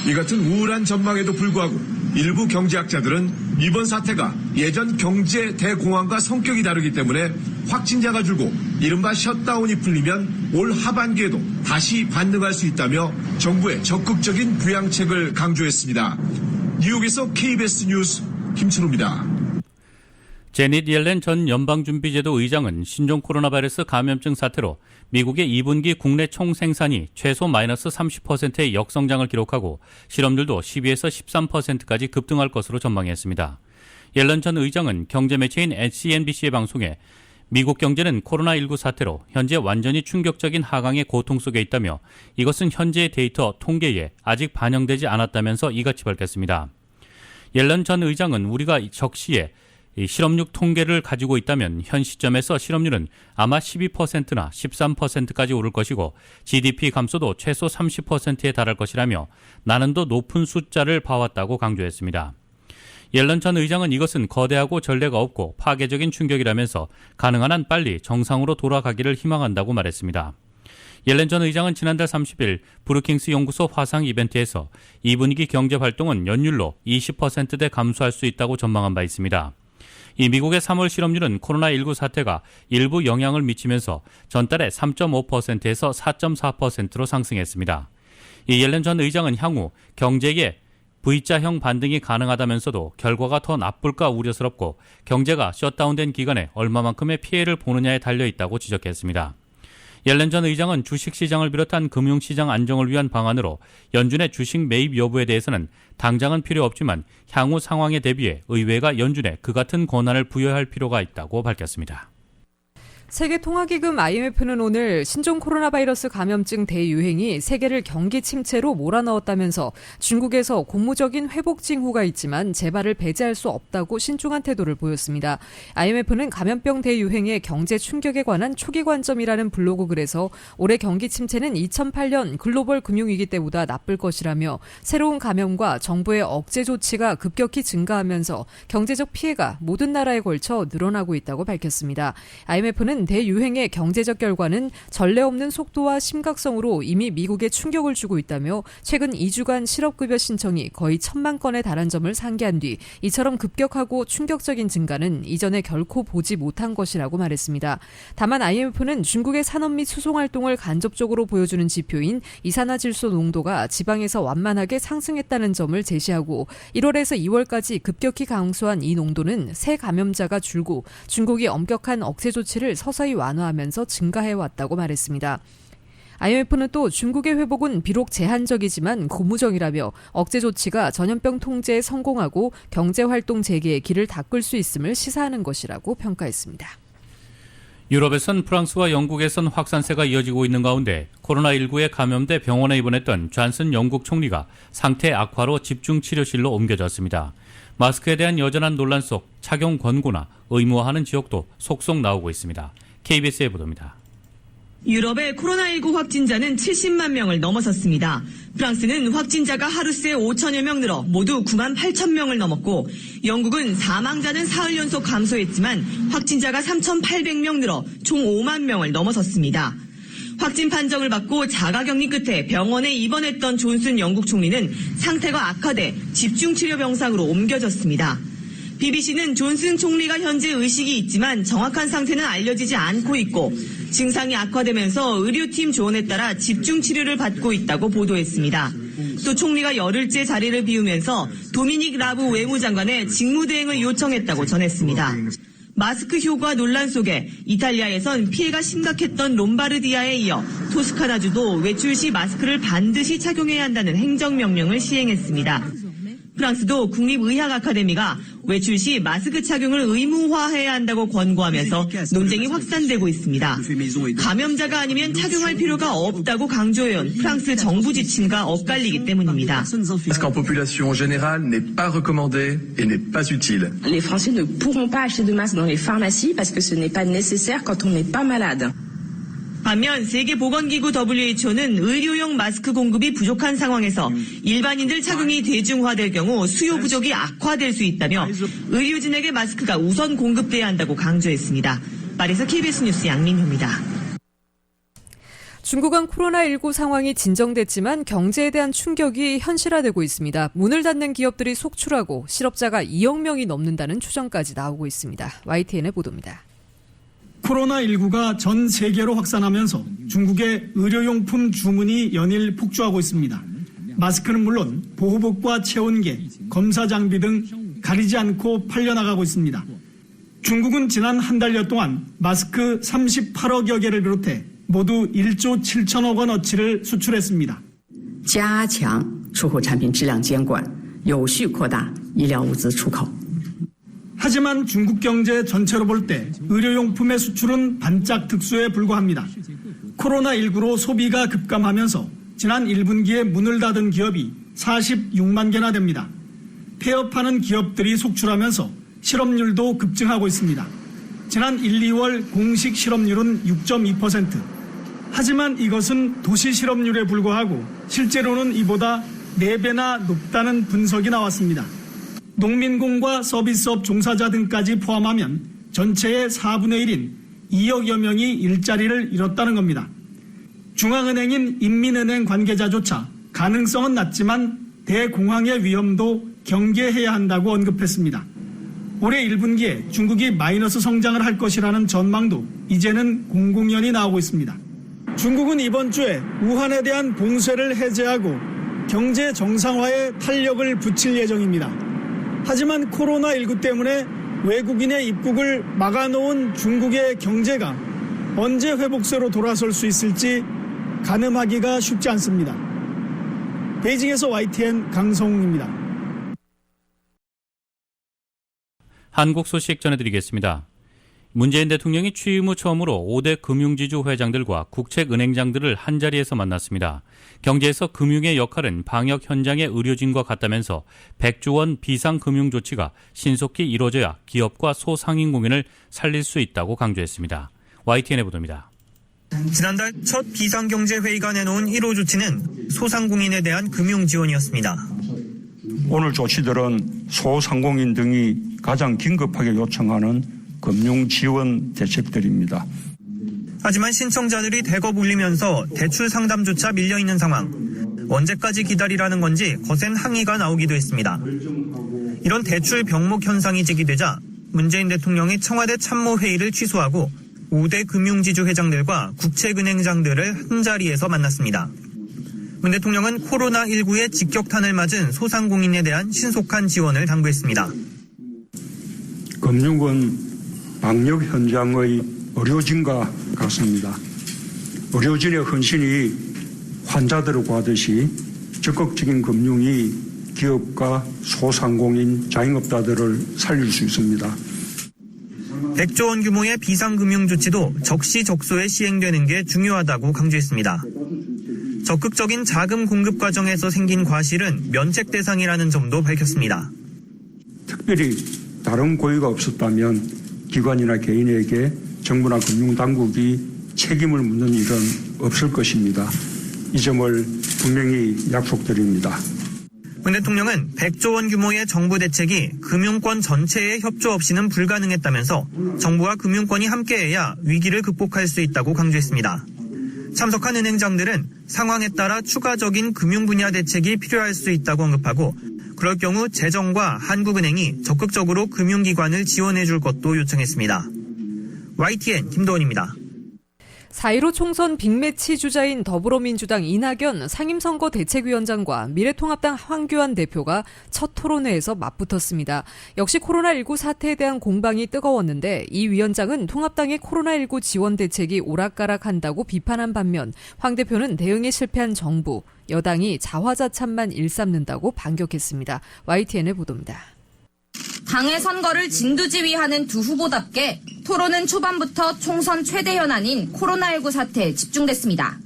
이 같은 우울한 전망에도 불구하고 일부 경제학자들은 이번 사태가 예전 경제 대공황과 성격이 다르기 때문에 확진자가 줄고 이른바 셧다운이 풀리면 올 하반기에도 다시 반등할 수 있다며 정부의 적극적인 부양책을 강조했습니다. 뉴욕에서 KBS 뉴스 김철우입니다. 제닛 옐렌 전 연방준비제도 의장은 신종 코로나 바이러스 감염증 사태로 미국의 2분기 국내 총생산이 최소 마이너스 30%의 역성장을 기록하고 실업률도 12에서 13%까지 급등할 것으로 전망했습니다. 옐런 전 의장은 경제 매체인 CNBC의 방송에 미국 경제는 코로나19 사태로 현재 완전히 충격적인 하강의 고통 속에 있다며 이것은 현재의 데이터 통계에 아직 반영되지 않았다면서 이같이 밝혔습니다. 옐런 전 의장은 우리가 적시에 실업률 통계를 가지고 있다면 현 시점에서 실업률은 아마 12%나 13%까지 오를 것이고 GDP 감소도 최소 30%에 달할 것이라며 나는 더 높은 숫자를 봐왔다고 강조했습니다. 옐런 전 의장은 이것은 거대하고 전례가 없고 파괴적인 충격이라면서 가능한 한 빨리 정상으로 돌아가기를 희망한다고 말했습니다. 옐런 전 의장은 지난달 30일 브루킹스 연구소 화상 이벤트에서 이 분위기 경제 활동은 연율로 20%대 감소할 수 있다고 전망한 바 있습니다. 이 미국의 3월 실업률은 코로나19 사태가 일부 영향을 미치면서 전달에 3.5%에서 4.4%로 상승했습니다. 이 옐런 전 의장은 향후 경제에 V자형 반등이 가능하다면서도 결과가 더 나쁠까 우려스럽고 경제가 셧다운된 기간에 얼마만큼의 피해를 보느냐에 달려있다고 지적했습니다. 옐런 전 의장은 주식시장을 비롯한 금융시장 안정을 위한 방안으로 연준의 주식 매입 여부에 대해서는 당장은 필요 없지만 향후 상황에 대비해 의회가 연준에 그 같은 권한을 부여할 필요가 있다고 밝혔습니다. 세계통화기금 IMF는 오늘 신종 코로나 바이러스 감염증 대유행이 세계를 경기 침체로 몰아넣었다면서 중국에서 고무적인 회복 징후가 있지만 재발을 배제할 수 없다고 신중한 태도를 보였습니다. IMF는 감염병 대유행의 경제 충격에 관한 초기 관점이라는 블로그 글에서 올해 경기 침체는 2008년 글로벌 금융위기 때보다 나쁠 것이라며 새로운 감염과 정부의 억제 조치가 급격히 증가하면서 경제적 피해가 모든 나라에 걸쳐 늘어나고 있다고 밝혔습니다. IMF는 대유행의 경제적 결과는 전례 없는 속도와 심각성으로 이미 미국에 충격을 주고 있다며 최근 2주간 실업급여 신청이 거의 1,000만 건에 달한 점을 상기한 뒤 이처럼 급격하고 충격적인 증가는 이전에 결코 보지 못한 것이라고 말했습니다. 다만 IMF는 중국의 산업 및 수송활동을 간접적으로 보여주는 지표인 이산화질소 농도가 지방에서 완만하게 상승했다는 점을 제시하고 1월에서 2월까지 급격히 감소한 이 농도는 새 감염자가 줄고 중국이 엄격한 억제 조치를 서서히 완화하면서 증가해왔다고 말했습니다. IMF는 또 중국의 회복은 비록 제한적이지만 고무적이라며 억제 조치가 전염병 통제에 성공하고 경제활동 재개의 길을 닦을 수 있음을 시사하는 것이라고 평가했습니다. 유럽에선 프랑스와 영국에선 확산세가 이어지고 있는 가운데 코로나19에 감염돼 병원에 입원했던 존슨 영국 총리가 상태 악화로 집중치료실로 옮겨졌습니다. 마스크에 대한 여전한 논란 속 착용 권고나 의무화하는 지역도 속속 나오고 있습니다. KBS의 보도입니다. 유럽의 코로나19 확진자는 70만 명을 넘어섰습니다. 프랑스는 확진자가 하루 새 5천여 명 늘어 모두 9만 8천 명을 넘었고 영국은 사망자는 사흘 연속 감소했지만 확진자가 3,800명 늘어 총 5만 명을 넘어섰습니다. 확진 판정을 받고 자가격리 끝에 병원에 입원했던 존슨 영국 총리는 상태가 악화돼 집중치료 병상으로 옮겨졌습니다. BBC는 존슨 총리가 현재 의식이 있지만 정확한 상태는 알려지지 않고 있고 증상이 악화되면서 의료팀 조언에 따라 집중치료를 받고 있다고 보도했습니다. 또 총리가 열흘째 자리를 비우면서 도미닉 라브 외무장관의 직무대행을 요청했다고 전했습니다. 마스크 효과 논란 속에 이탈리아에선 피해가 심각했던 롬바르디아에 이어 토스카나주도 외출 시 마스크를 반드시 착용해야 한다는 행정명령을 시행했습니다. 프랑스도 국립의학 아카데미가 외출 시 마스크 착용을 의무화해야 한다고 권고하면서 논쟁이 확산되고 있습니다. 감염자가 아니면 착용할 필요가 없다고 강조해온 프랑스 정부 지침과 엇갈리기 때문입니다. Parce qu'en population générale n'est pas recommandé et n'est pas utile. Les Français ne pourront pas acheter de masques dans les pharmacies parce que ce n'est pas nécessaire quand on n'est pas malade. 반면 세계보건기구 WHO는 의료용 마스크 공급이 부족한 상황에서 일반인들 착용이 대중화될 경우 수요 부족이 악화될 수 있다며 의료진에게 마스크가 우선 공급돼야 한다고 강조했습니다. 파리에서 KBS 뉴스 양민효입니다. 중국은 코로나19 상황이 진정됐지만 경제에 대한 충격이 현실화되고 있습니다. 문을 닫는 기업들이 속출하고 실업자가 2억 명이 넘는다는 추정까지 나오고 있습니다. YTN의 보도입니다. 코로나19가 전 세계로 확산하면서 중국의 의료용품 주문이 연일 폭주하고 있습니다. 마스크는 물론 보호복과 체온계, 검사 장비 등 가리지 않고 팔려나가고 있습니다. 중국은 지난 한 달여 동안 마스크 38억여 개를 비롯해 모두 1조 7천억 원어치를 수출했습니다. 加强出口产品质量监管，有序扩大医疗物资出口。 하지만 중국 경제 전체로 볼 때 의료용품의 수출은 반짝 특수에 불과합니다. 코로나19로 소비가 급감하면서 지난 1분기에 문을 닫은 기업이 46만 개나 됩니다. 폐업하는 기업들이 속출하면서 실업률도 급증하고 있습니다. 지난 1, 2월 공식 실업률은 6.2%. 하지만 이것은 도시 실업률에 불과하고 실제로는 이보다 4배나 높다는 분석이 나왔습니다. 농민공과 서비스업 종사자 등까지 포함하면 전체의 4분의 1인 2억여 명이 일자리를 잃었다는 겁니다. 중앙은행인 인민은행 관계자조차 가능성은 낮지만 대공황의 위험도 경계해야 한다고 언급했습니다. 올해 1분기에 중국이 마이너스 성장을 할 것이라는 전망도 이제는 공공연히 나오고 있습니다. 중국은 이번 주에 우한에 대한 봉쇄를 해제하고 경제 정상화에 탄력을 붙일 예정입니다. 하지만 코로나19 때문에 외국인의 입국을 막아놓은 중국의 경제가 언제 회복세로 돌아설 수 있을지 가늠하기가 쉽지 않습니다. 베이징에서 YTN 강성웅입니다. 한국 소식 전해드리겠습니다. 문재인 대통령이 취임 후 처음으로 5대 금융지주 회장들과 국책은행장들을 한자리에서 만났습니다. 경제에서 금융의 역할은 방역 현장의 의료진과 같다면서 100조 원 비상금융조치가 신속히 이루어져야 기업과 소상인공인을 살릴 수 있다고 강조했습니다. YTN의 보도입니다. 지난달 첫 비상경제회의가 내놓은 1호 조치는 소상공인에 대한 금융지원이었습니다. 오늘 조치들은 소상공인 등이 가장 긴급하게 요청하는 금융지원 대책들입니다. 하지만 신청자들이 대거 몰리면서 대출 상담조차 밀려있는 상황. 언제까지 기다리라는 건지 거센 항의가 나오기도 했습니다. 이런 대출 병목 현상이 제기되자 문재인 대통령이 청와대 참모회의를 취소하고 5대 금융지주 회장들과 국책은행장들을 한자리에서 만났습니다. 문 대통령은 코로나19의 직격탄을 맞은 소상공인에 대한 신속한 지원을 당부했습니다. 금융은 방역 현장의 의료진과 같습니다. 의료진의 헌신이 환자들을 구하듯이 적극적인 금융이 기업과 소상공인 자영업자들을 살릴 수 있습니다. 100조 원 규모의 비상금융조치도 적시적소에 시행되는 게 중요하다고 강조했습니다. 적극적인 자금 공급 과정에서 생긴 과실은 면책 대상이라는 점도 밝혔습니다. 특별히 다른 고의가 없었다면 기관이나 개인에게 정부나 금융당국이 책임을 묻는 일은 없을 것입니다. 이 점을 분명히 약속드립니다. 문 대통령은 100조 원 규모의 정부 대책이 금융권 전체의 협조 없이는 불가능했다면서 정부와 금융권이 함께해야 위기를 극복할 수 있다고 강조했습니다. 참석한 은행장들은 상황에 따라 추가적인 금융 분야 대책이 필요할 수 있다고 언급하고 그럴 경우 재정과 한국은행이 적극적으로 금융기관을 지원해 줄 것도 요청했습니다. YTN 김도원입니다. 4.15 총선 빅매치 주자인 더불어민주당 이낙연 상임선거 대책위원장과 미래통합당 황교안 대표가 첫 토론회에서 맞붙었습니다. 역시 코로나19 사태에 대한 공방이 뜨거웠는데 이 위원장은 통합당의 코로나19 지원 대책이 오락가락한다고 비판한 반면 황 대표는 대응에 실패한 정부, 여당이 자화자찬만 일삼는다고 반격했습니다. YTN의 보도입니다. 당의 선거를 진두지휘하는 두 후보답게 토론은 초반부터 총선 최대 현안인 코로나19 사태에 집중됐습니다.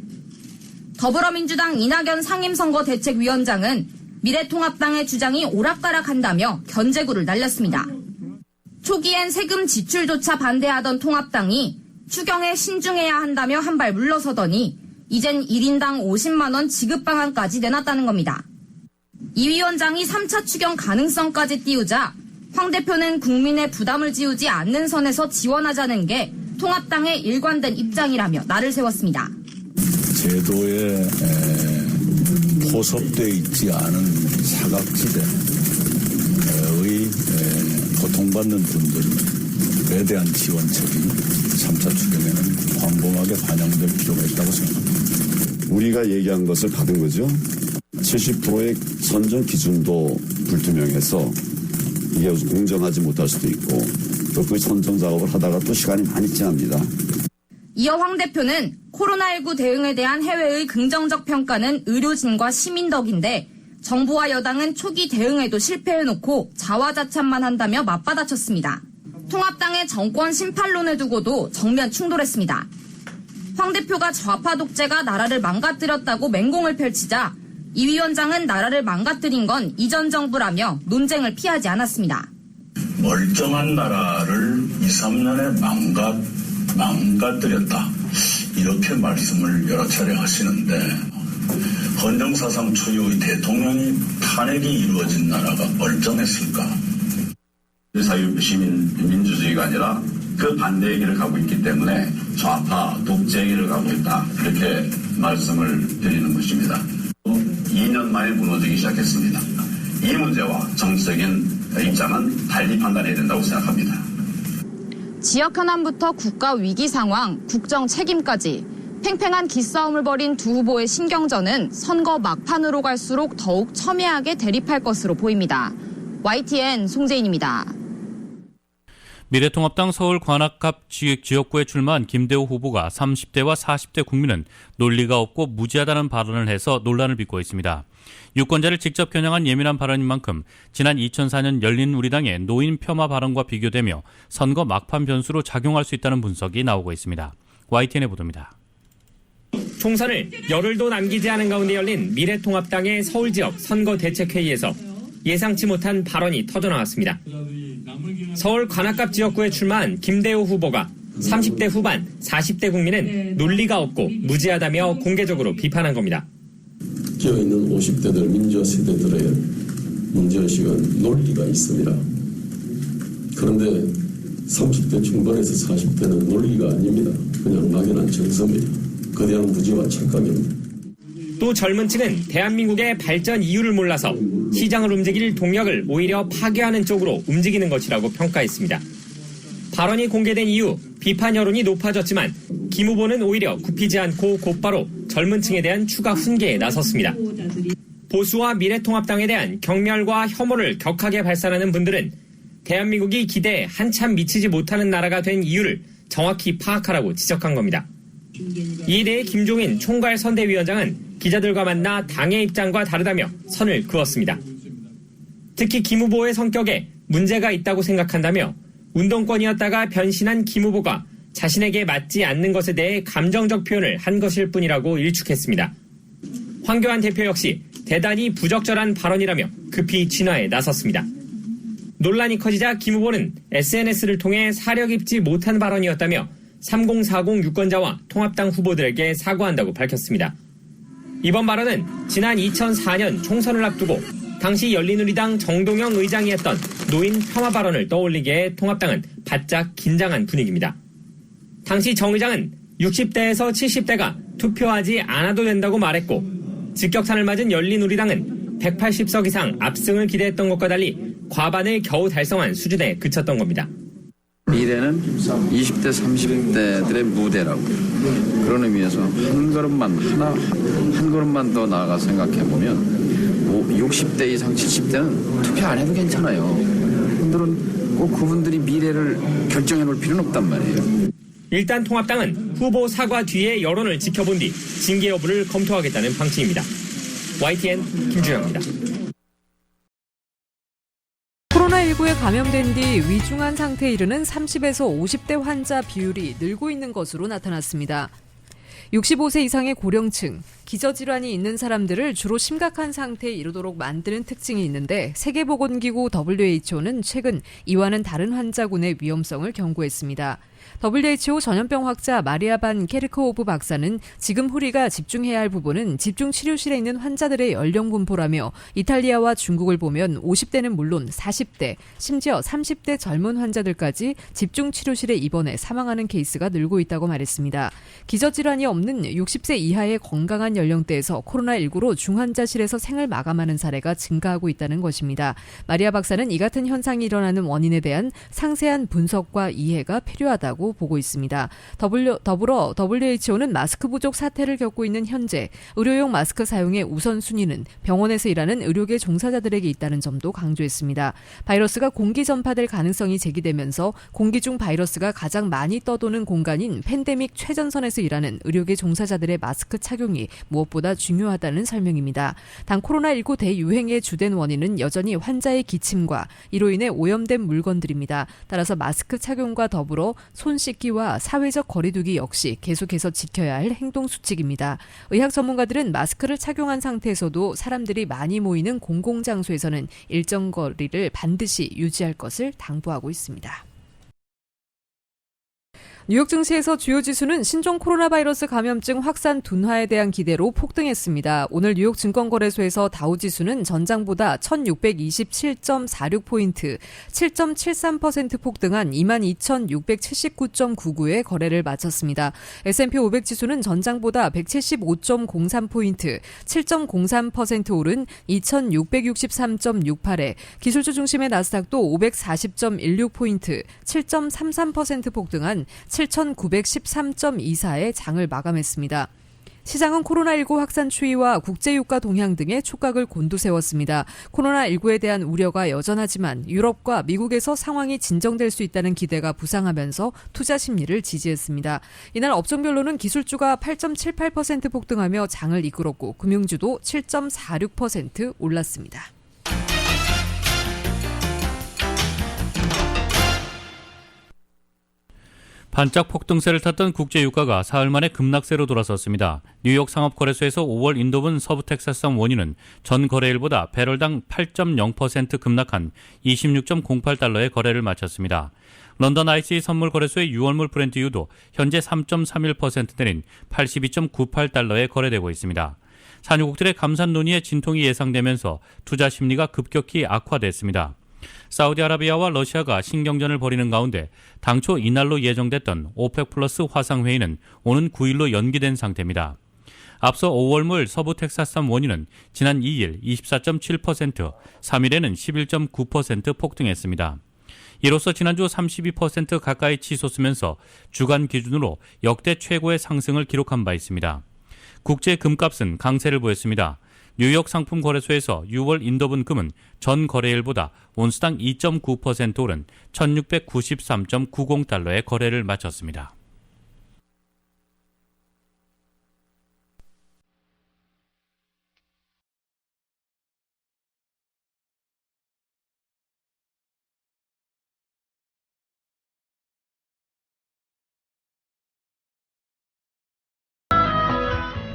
더불어민주당 이낙연 상임선거대책위원장은 미래통합당의 주장이 오락가락한다며 견제구를 날렸습니다. 초기엔 세금 지출조차 반대하던 통합당이 추경에 신중해야 한다며 한 발 물러서더니 이젠 1인당 50만 원 지급 방안까지 내놨다는 겁니다. 이 위원장이 3차 추경 가능성까지 띄우자 황 대표는 국민의 부담을 지우지 않는 선에서 지원하자는 게 통합당의 일관된 입장이라며 날을 세웠습니다. 제도에 포섭되어 있지 않은 사각지대의 고통받는 분들에 대한 지원책이 3차 추경에는 광범하게 반영될 필요가 있다고 생각합니다. 우리가 얘기한 것을 받은 거죠. 70%의 선정 기준도 불투명해서 이게 공정하지 못할 수도 있고 또 그 선정 작업을 하다가 또 시간이 많이 지납니다. 이어 황 대표는 코로나19 대응에 대한 해외의 긍정적 평가는 의료진과 시민 덕인데 정부와 여당은 초기 대응에도 실패해놓고 자화자찬만 한다며 맞받아쳤습니다. 통합당의 정권 심판론을 두고도 정면 충돌했습니다. 황 대표가 좌파 독재가 나라를 망가뜨렸다고 맹공을 펼치자 이 위원장은 나라를 망가뜨린 건 이전 정부라며 논쟁을 피하지 않았습니다. 멀쩡한 나라를 2, 3년에 망가뜨렸다. 이렇게 말씀을 여러 차례 하시는데 헌정사상 초유의 대통령이 탄핵이 이루어진 나라가 멀쩡했을까? 자유시민민주주의가 아니라 그 반대의 길을 가고 있기 때문에 좌파 독재의 길을 가고 있다. 이렇게 말씀을 드리는 것입니다. 2년 만에 무너지기 시작했습니다. 이 문제와 정치적인 입장은 달리 판단해야 된다고 생각합니다. 지역 현안부터 국가 위기 상황, 국정 책임까지 팽팽한 기싸움을 벌인 두 후보의 신경전은 선거 막판으로 갈수록 더욱 첨예하게 대립할 것으로 보입니다. YTN 송재인입니다. 미래통합당 서울 관악갑 지역구에 출마한 김대우 후보가 30대와 40대 국민은 논리가 없고 무지하다는 발언을 해서 논란을 빚고 있습니다. 유권자를 직접 겨냥한 예민한 발언인 만큼 지난 2004년 열린우리당의 노인 폄하 발언과 비교되며 선거 막판 변수로 작용할 수 있다는 분석이 나오고 있습니다. YTN의 보도입니다. 총선을 열흘도 남기지 않은 가운데 열린 미래통합당의 서울지역 선거대책회의에서 예상치 못한 발언이 터져나왔습니다. 서울 관악갑 지역구에 출마한 김대우 후보가 30대 후반, 40대 국민은 논리가 없고 무지하다며 공개적으로 비판한 겁니다. 끼어있는 50대들 민주화 세대들의 문제의식은 논리가 있습니다. 그런데 30대 중반에서 40대는 논리가 아닙니다. 그냥 막연한 정서입니다. 거대한 무지와 착각입니다. 또 젊은 층은 대한민국의 발전 이유를 몰라서 시장을 움직일 동력을 오히려 파괴하는 쪽으로 움직이는 것이라고 평가했습니다. 발언이 공개된 이후 비판 여론이 높아졌지만 김 후보는 오히려 굽히지 않고 곧바로 젊은 층에 대한 추가 훈계에 나섰습니다. 보수와 미래통합당에 대한 경멸과 혐오를 격하게 발산하는 분들은 대한민국이 기대에 한참 미치지 못하는 나라가 된 이유를 정확히 파악하라고 지적한 겁니다. 이에 대해 김종인 총괄선대위원장은 기자들과 만나 당의 입장과 다르다며 선을 그었습니다. 특히 김 후보의 성격에 문제가 있다고 생각한다며 운동권이었다가 변신한 김 후보가 자신에게 맞지 않는 것에 대해 감정적 표현을 한 것일 뿐이라고 일축했습니다. 황교안 대표 역시 대단히 부적절한 발언이라며 급히 진화에 나섰습니다. 논란이 커지자 김 후보는 SNS를 통해 사려 깊지 못한 발언이었다며 3040 유권자와 통합당 후보들에게 사과한다고 밝혔습니다. 이번 발언은 지난 2004년 총선을 앞두고 당시 열린우리당 정동영 의장이 했던 노인 폄하 발언을 떠올리기에 통합당은 바짝 긴장한 분위기입니다. 당시 정 의장은 60대에서 70대가 투표하지 않아도 된다고 말했고 직격탄을 맞은 열린우리당은 180석 이상 압승을 기대했던 것과 달리 과반을 겨우 달성한 수준에 그쳤던 겁니다. 미래는 20대, 30대들의 무대라고. 그런 의미에서 한 걸음만 더 나아가 생각해보면 60대 이상 70대는 투표 안 해도 괜찮아요. 그분들은 꼭 그분들이 미래를 결정해놓을 필요는 없단 말이에요. 일단 통합당은 후보 사과 뒤에 여론을 지켜본 뒤 징계 여부를 검토하겠다는 방침입니다. YTN 김주영입니다. 코로나19에 감염된 뒤 위중한 상태에 이르는 30에서 50대 환자 비율이 늘고 있는 것으로 나타났습니다. 65세 이상의 고령층, 기저질환이 있는 사람들을 주로 심각한 상태에 이르도록 만드는 특징이 있는데 세계보건기구 WHO는 최근 이와는 다른 환자군의 위험성을 경고했습니다. WHO 전염병 학자 마리아 반 케르크호프 박사는 지금 우리가 집중해야 할 부분은 집중치료실에 있는 환자들의 연령 분포라며 이탈리아와 중국을 보면 50대는 물론 40대, 심지어 30대 젊은 환자들까지 집중치료실에 입원해 사망하는 케이스가 늘고 있다고 말했습니다. 기저질환이 없는 60세 이하의 건강한 연령대에서 코로나19로 중환자실에서 생을 마감하는 사례가 증가하고 있다는 것입니다. 마리아 박사는 이 같은 현상이 일어나는 원인에 대한 상세한 분석과 이해가 필요하다고 보고 있습니다. 더불어 WHO는 마스크 부족 사태를 겪고 있는 현재 의료용 마스크 사용의 우선순위는 병원에서 일하는 의료계 종사자들에게 있다는 점도 강조했습니다. 바이러스가 공기 전파될 가능성이 제기되면서 공기 중 바이러스가 가장 많이 떠도는 공간인 팬데믹 최전선에서 일하는 의료계 종사자들의 마스크 착용이 무엇보다 중요하다는 설명입니다. 단 코로나19 대유행의 주된 원인은 여전히 환자의 기침과 이로 인해 오염된 물건들입니다. 따라서 마스크 착용과 더불어 손 씻기와 사회적 거리두기 역시 계속해서 지켜야 할 행동 수칙입니다. 의학 전문가들은 마스크를 착용한 상태에서도 사람들이 많이 모이는 공공장소에서는 일정 거리를 반드시 유지할 것을 당부하고 있습니다. 뉴욕 증시에서 주요 지수는 신종 코로나 바이러스 감염증 확산 둔화에 대한 기대로 폭등했습니다. 오늘 뉴욕 증권거래소에서 다우지수는 전장보다 1627.46포인트, 7.73% 폭등한 22,679.99에 거래를 마쳤습니다. S&P 500 지수는 전장보다 175.03포인트, 7.03% 오른 2,663.68에 기술주 중심의 나스닥도 540.16포인트, 7.33% 폭등한 7,913.24에 장을 마감했습니다. 시장은 코로나19 확산 추이와 국제유가 동향 등의 촉각을 곤두세웠습니다. 코로나19에 대한 우려가 여전하지만 유럽과 미국에서 상황이 진정될 수 있다는 기대가 부상하면서 투자 심리를 지지했습니다. 이날 업종별로는 기술주가 8.78% 폭등하며 장을 이끌었고 금융주도 7.46% 올랐습니다. 반짝 폭등세를 탔던 국제유가가 사흘 만에 급락세로 돌아섰습니다. 뉴욕 상업거래소에서 5월 인도분 서부 텍사스산 원유는 전 거래일보다 배럴당 8.0% 급락한 26.08달러에 거래를 마쳤습니다. 런던 ICE 선물거래소의 6월물 브렌트유도 현재 3.31% 내린 82.98달러에 거래되고 있습니다. 산유국들의 감산 논의에 진통이 예상되면서 투자 심리가 급격히 악화됐습니다. 사우디아라비아와 러시아가 신경전을 벌이는 가운데 당초 이날로 예정됐던 오펙 플러스 화상회의는 오는 9일로 연기된 상태입니다. 앞서 5월물 서부 텍사스산 원유는 지난 2일 24.7%, 3일에는 11.9% 폭등했습니다. 이로써 지난주 32% 가까이 치솟으면서 주간 기준으로 역대 최고의 상승을 기록한 바 있습니다. 국제 금값은 강세를 보였습니다. 뉴욕 상품거래소에서 6월 인도분 금은 전 거래일보다 온스당 2.9% 오른 1693.90달러에 거래를 마쳤습니다.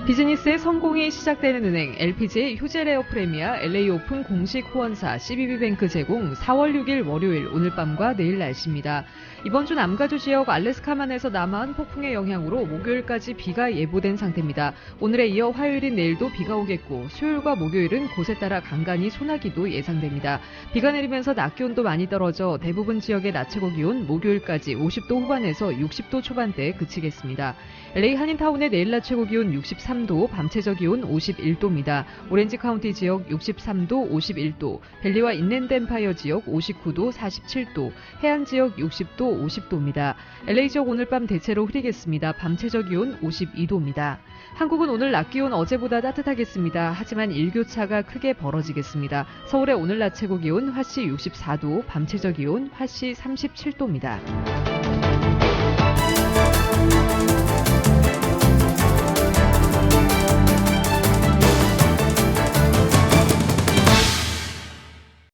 비즈니스의 성공이 시작되는 은행 LPGA 휴젤에어 프레미아 LA 오픈 공식 후원사 CBB뱅크 제공 4월 6일 월요일 오늘 밤과 내일 날씨입니다. 이번 주 남가주 지역 알래스카만에서 남하한 폭풍의 영향으로 목요일까지 비가 예보된 상태입니다. 오늘에 이어 화요일인 내일도 비가 오겠고 수요일과 목요일은 곳에 따라 간간히 소나기도 예상됩니다. 비가 내리면서 낮 기온도 많이 떨어져 대부분 지역의 낮 최고 기온 목요일까지 50도 후반에서 60도 초반대에 그치겠습니다. LA 한인타운의 내일 낮 최고 기온 63도, 밤 최저 기온 51도입니다. 오렌지 카운티 지역 63도, 51도, 벨리와 인랜드 엠파이어 지역 59도, 47도, 해안 지역 60도, 50도입니다. LA 지역 오늘 밤 대체로 흐리겠습니다. 밤 최저 기온 52도입니다. 한국은 오늘 낮 기온 어제보다 따뜻하겠습니다. 하지만 일교차가 크게 벌어지겠습니다. 서울의 오늘 낮 최고 기온 화씨 64도, 밤 최저 기온 화씨 37도입니다.